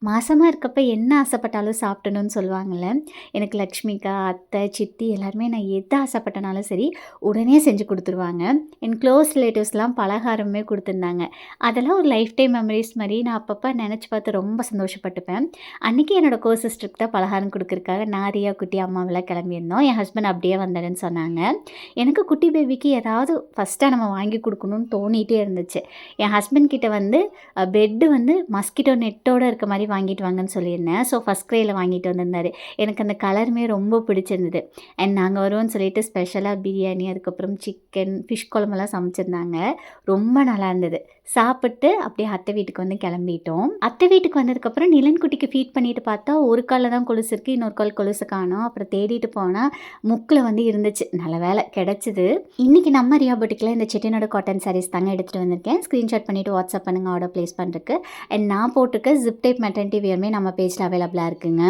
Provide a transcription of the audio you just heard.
மாசமா இருக்கப்ப என்ன ஆசைப்பட்டாலும் சாப்பிடணும்னு சொல்லுவாங்கல்ல. எனக்கு லக்ஷ்மிக்கா, அத்தை, சித்தி எல்லாருமே நான் எது ஆசைப்பட்டனாலும் சரி, உடனே செஞ்சு குடுத்துருவாங்க. என் க்ளோஸ் ரிலேட்டிவ்ஸ்லாம் பலகாரமே குடுத்துருந்தாங்க. அதெல்லாம் ஒரு லைஃப் டைம் மெமரீஸ் மாரி நான் அப்பப்ப நெனச்சு பார்த்து ரொம்ப சந்தோஷப்பட்டுப்பேன். அன்னைக்கு என்னோட கோ சிஸ்டருக்கு தான் பலகாரம் குடுக்கறக்காக நான், ரியா குட்டி அம்மாவெல்லாம் கிளம்பியிருந்தோம். என் ஹஸ்பண்ட் அப்படியே வந்துடுன்னு சொன்னாங்க. எனக்கு குட்டி பேபிக்கு ஏதாவது ஃபர்ஸ்ட்டா நம்ம வாங்கி குடுக்கணும்னு தோணிட்டே இருந்துச்சு. என் ஹஸ்பண்ட் கிட்ட வந்து பெட்டு வந்து மஸ்கிட்டோ நெட்டோட இருக்க மாரி வாங்கிட்டு வாங்கன்னு சொல்லியிருந்தேன். ஸோ ஃபர்ஸ்ட் க்ரைல வாங்கிட்டு வந்திருந்தாரு. எனக்கு அந்த கலருமே ரொம்ப பிடிச்சிருந்தது. அண்ட் நாங்க வருவோம்னு சொல்லிட்டு ஸ்பெஷலா பிரியாணி, அதுக்கப்புறம் சிக்கன், ஃபிஷ் குழம்பெல்லாம் சமைச்சிருந்தாங்க. ரொம்ப நல்லா இருந்தது. சாப்பிட்டு அப்படியே அத்தை வீட்டுக்கு வந்து கிளம்பிட்டோம். அத்தை வீட்டுக்கு வந்ததுக்கப்புறம் நிலன் குட்டிக்கு ஃபீட் பண்ணிட்டு பார்த்தா, ஒரு கால்ல தான் கொலுசு இருக்கு. இன்னொரு கால் கொலுசு காணோம். அப்புறம் தேடிட்டு போனா, முக்குல வந்து இருந்துச்சு. நல்ல வேளை கிடைச்சது. இன்னைக்கு நம்ம ரியா புட்டிக்ல இந்த செட்டிநாடு காட்டன் சாரீஸ் தாங்க எடுத்துட்டு வந்திருக்கேன். ஸ்க்ரீன்ஷாட் பண்ணிட்டு வாட்ஸ்அப் பண்ணுங்க ஆர்டர் பிளேஸ் பண்றதுக்கு. அண்ட் நான் போட்டிருக்க ஜிப் டைப் மெட்டர்னிட்டி வியருமே நம்ம பேஜ்ல அவைலபிளா இருக்குங்க.